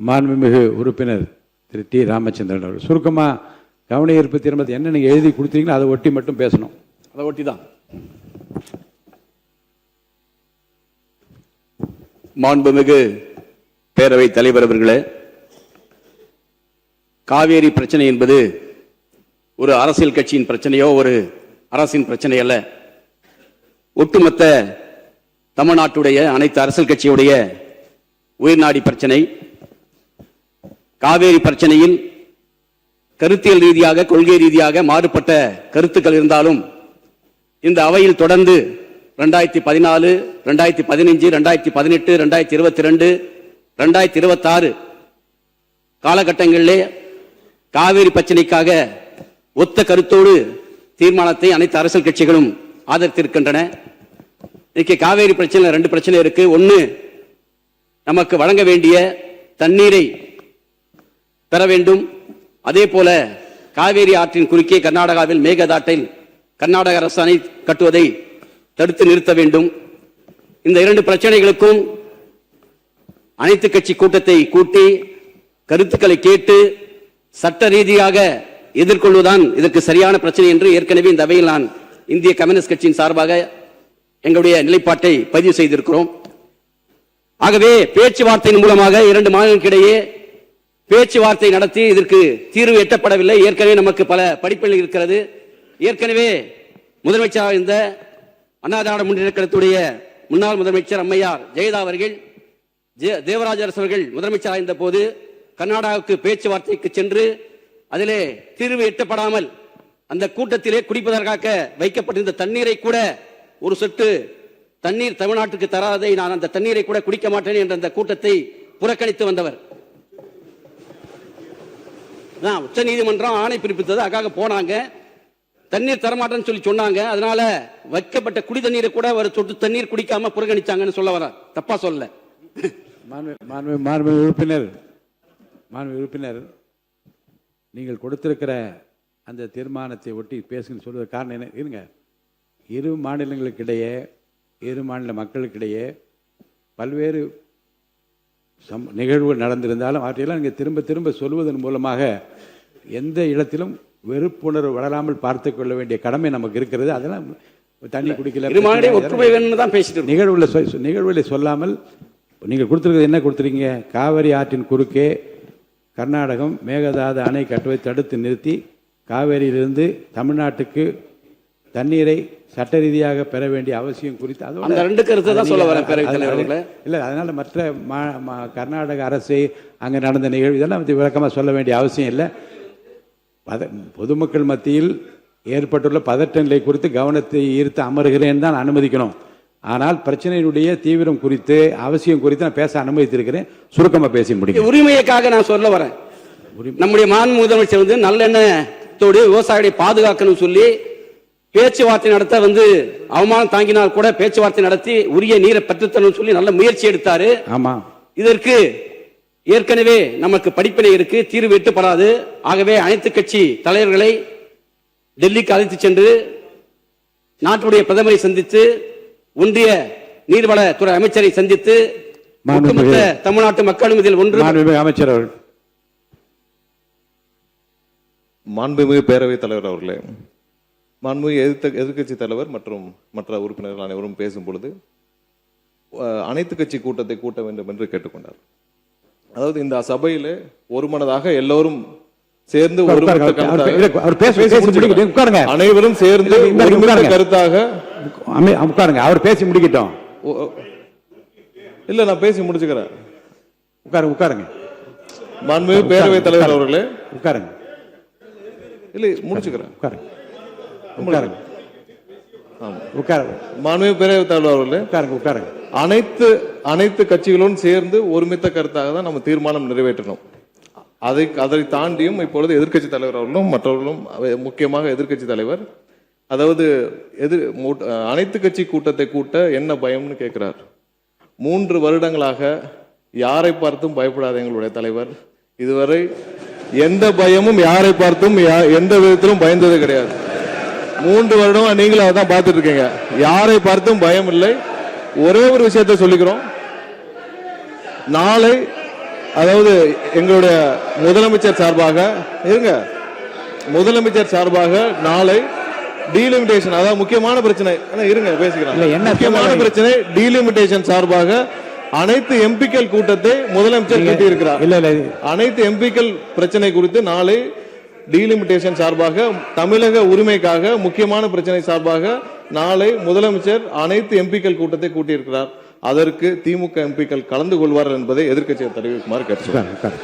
மாண்புமிகு உறுப்பினர் திரு டி ராமச்சந்திரன் அவர்கள் சுருக்கமாக கவன ஈர்ப்பு தீர்மானத்தை என்ன நீங்கள் எழுதி கொடுத்தீங்களோ அதை ஒட்டி மட்டும் பேசணும். அதை ஒட்டி தான். மாண்புமிகு பேரவைத் தலைவர் அவர்களே, காவேரி பிரச்சனை என்பது ஒரு அரசியல் கட்சியின் பிரச்சனையோ ஒரு அரசின் பிரச்சனை அல்ல. ஒட்டுமொத்த தமிழ்நாட்டுடைய அனைத்து அரசியல் கட்சியுடைய உயிர்நாடி பிரச்சனை. காவேரி பிரச்சனையில் கருத்தியல் ரீதியாக கொள்கை ரீதியாக மாறுபட்ட கருத்துக்கள் இருந்தாலும் இந்த அவையில் தொடர்ந்து 2014, 2015, 2018, 2022, 2026 காலகட்டங்களிலே காவேரி பிரச்சனைக்காக ஒத்த கருத்தோடு தீர்மானத்தை அனைத்து அரசியல் கட்சிகளும் ஆதரித்திருக்கின்றன. இன்னைக்கு காவேரி பிரச்சனை 2 பிரச்சனை இருக்கு. ஒன்று, நமக்கு வழங்க வேண்டிய தண்ணீரை பெற வேண்டும். அதே போல காவேரி ஆற்றின் குறுக்கே கர்நாடகாவில் மேகதாட்டில் கர்நாடக அரசு அணை கட்டுவதை தடுத்து நிறுத்த வேண்டும். இந்த 2 பிரச்சனைகளுக்கும் அனைத்து கட்சி கூட்டத்தை கூட்டி கருத்துக்களை கேட்டு சட்ட ரீதியாக எதிர்கொள்வதுதான் இதற்கு சரியான பிரச்சனை என்று ஏற்கனவே இந்த அவையில் நான் இந்திய கம்யூனிஸ்ட் கட்சியின் சார்பாக எங்களுடைய நிலைப்பாட்டை பதிவு செய்திருக்கிறோம். ஆகவே பேச்சுவார்த்தையின் மூலமாக 2 மாநிலங்களுக்கிடையே பேச்சுவார்த்தை நடத்தி இதற்கு தீர்வு எட்டப்படவில்லை. ஏற்கனவே நமக்கு பல படிப்புகள் இருக்கிறது. ஏற்கனவே முதலமைச்சராக இருந்த அண்ணா திராவிட முன்னேற்றக் கழகத்துடைய முன்னாள் முதலமைச்சர் அம்மையார் ஜெயலலிதா அவர்கள், தேவராஜ அரசு அவர்கள் முதலமைச்சராக இருந்த போது கர்நாடகாவுக்கு பேச்சுவார்த்தைக்கு சென்று அதிலே தீர்வு எட்டப்படாமல் அந்த கூட்டத்திலே குடிப்பதற்காக வைக்கப்பட்டிருந்த தண்ணீரை கூட ஒரு சொட்டு தண்ணீர் தமிழ்நாட்டுக்கு தராதை நான் அந்த தண்ணீரை கூட குடிக்க மாட்டேன் என்ற அந்த கூட்டத்தை புறக்கணித்து வந்தவர். உச்ச நீதிமன்றம் ஆணை பிறப்பித்தது. அதுக்காக போனாங்க. தண்ணீர் தரமாட்டேன்னு சொல்லி சொன்னாங்க. அதனால வைக்கப்பட்ட குடி தண்ணீரை கூட ஒரு சொட்டு தண்ணீர் குடிக்காம புறக்கணிச்சாங்கன்னு சொல்ல வர. தப்பா சொல்ல. மாண்பு உறுப்பினர் நீங்கள் கொடுத்திருக்கிற அந்த தீர்மானத்தை ஒட்டி பேசுங்க சொல்வது காரணம் என்ன? இருங்க. 2 மாநிலங்களுக்கிடையே 2 மாநில மக்களுக்கிடையே பல்வேறு நிகழ்வுகள் நடந்திருந்தாலும் அவற்றையெல்லாம் நீங்கள் திரும்ப திரும்ப சொல்வதன் மூலமாக எந்த இடத்திலும் வெறுப்புணர்வு வளராமல் பார்த்து கொள்ள வேண்டிய கடமை நமக்கு இருக்கிறது. அதெல்லாம் தண்ணி குடிக்கல நிகழ்வுகளை சொல்லாமல் நீங்கள் கொடுத்துருக்கிறது என்ன கொடுத்துருக்கீங்க? காவிரி ஆற்றின் குறுக்கே கர்நாடகம் மேகதாது அணை கட்டுவதை தடுத்து நிறுத்தி காவேரியிலிருந்து தமிழ்நாட்டுக்கு தண்ணீரை சட்ட ரீதியாக பெற வேண்டிய அவசியம் குறித்து அந்த 2 கருத்தை தான் சொல்ல வரேன். இல்லை, அதனால மற்ற கர்நாடக அரசு அங்கே நடந்த நிகழ்வு இதெல்லாம் விளக்கமாக சொல்ல வேண்டிய அவசியம் இல்லை. பொதுமக்கள் மத்தியில் ஏற்பட்டுள்ள பதட்ட நிலை குறித்து கவனத்தை ஈர்த்து அமர்கிறேன் தான் அனுமதிக்கணும். ஆனால் பிரச்சனையினுடைய தீவிரம் குறித்து அவசியம் குறித்து நான் பேச அனுமதித்திருக்கிறேன். சுருக்கமாக பேசி முடியும். உரிமைக்காக நான் சொல்ல வரேன். நம்முடைய மாண்பு முதலமைச்சர் வந்து நல்லெண்ணத்தோடு விவசாயிகளை பாதுகாக்கணும் சொல்லி பேச்சுவார்த்தை நடத்த அவமானம் தாங்கினால் கூட பேச்சுவார்த்தை நடத்தி உரிய நீரை பெற்றுத்தரணும் சொல்லி நல்ல முயற்சி எடுத்தாரு. ஆமா, இதற்கு ஏற்கனவே நமக்கு படிப்பினை இருக்கு. தீர்வு எட்டப்படாது. ஆகவே அனைத்து கட்சி தலைவர்களை டெல்லிக்கு அழைத்து சென்று நாட்டுடைய பிரதமரை சந்தித்து ஒன்றிய நீர்வளத்துறை அமைச்சரை சந்தித்து தமிழ்நாட்டு மக்களும் இதில் ஒன்று. அமைச்சர் அவர்கள், மாண்புமிகு பேரவைத் தலைவர் அவர்களே, மாண்புமிகு எதிர்க்கட்சி தலைவர் மற்றும் மற்ற உறுப்பினர்கள் அனைவரும் பேசும் பொழுது அனைத்து கட்சி கூட்டத்தை கூட்ட வேண்டும் என்று கேட்டுக்கொண்டார். அதாவது இந்த சபையிலே ஒருமனதாக எல்லோரும் சேர்ந்து அனைவரும் சேர்ந்து கருத்தாக உட்காருங்க. அவர் பேசி முடிக்கட்டும். இல்ல, நான் பேசி முடிச்சுக்கிறேன். உட்காருங்க. மாண்புமிகு பேரவைத் தலைவர் அவர்களே, உட்காருங்க. இல்ல, முடிச்சுக்கிறேன். மாண்புமிகு பேரவைத் தலைவர் அவர்களே, உட்காருங்க. அனைத்து கட்சிகளும் சேர்ந்து ஒருமித்த கருத்தாக தான் நம்ம தீர்மானம் நிறைவேற்றணும். அதை தாண்டியும் இப்பொழுது எதிர்க்கட்சி தலைவர் அவர்களும் மற்றவர்களும், முக்கியமாக எதிர்க்கட்சி தலைவர், அதாவது அனைத்து கட்சி கூட்டத்தை கூட்ட என்ன பயம்னு கேட்கிறார். 3 வருடங்களாக யாரை பார்த்தும் பயப்படாத எங்களுடைய தலைவர் இதுவரை எந்த பயமும் யாரை பார்த்தும் எந்த விதத்திலும் பயந்தது கிடையாது. 3 வருடம் நீங்களும் அதான் பார்த்துட்டு இருக்கீங்க. யாரை பார்த்தும் பயம் இல்லை. ஒரே ஒரு விஷயத்தை சொல்லிக்கிறோம். நாளை அதாவது எங்களுடைய முதலமைச்சர் சார்பாக இருங்க, முதலமைச்சர் சார்பாக நாளை டீலிமிட்டேஷன், அதாவது முக்கியமான பிரச்சனை, இருங்க இல்ல, பேசிக்கிறேன். என்ன முக்கியமான சொல்ல பிரச்சனை டீலிமிட்டேஷன் சார்பாக அனைத்து எம்பிக்கள் கூட்டத்தை முதலமைச்சர் கூட்டியிருக்கிறார். இல்ல இல்ல அனைத்து எம்பிக்கள் பிரச்சனை குறித்து நாளை டீலிமிட்டேஷன் சார்பாக, தமிழக உரிமைக்காக முக்கியமான பிரச்சனை சார்பாக நாளை முதலமைச்சர் அனைத்து எம்பிக்கள் கூட்டத்தை கூட்டியிருக்கிறார். அதற்கு திமுக எம்பிக்கள் கலந்து கொள்வார்கள் என்பதை எதிர்க்கட்சியை தெரிவிக்குமாறு கேட்டுக்கொள்கிறேன்.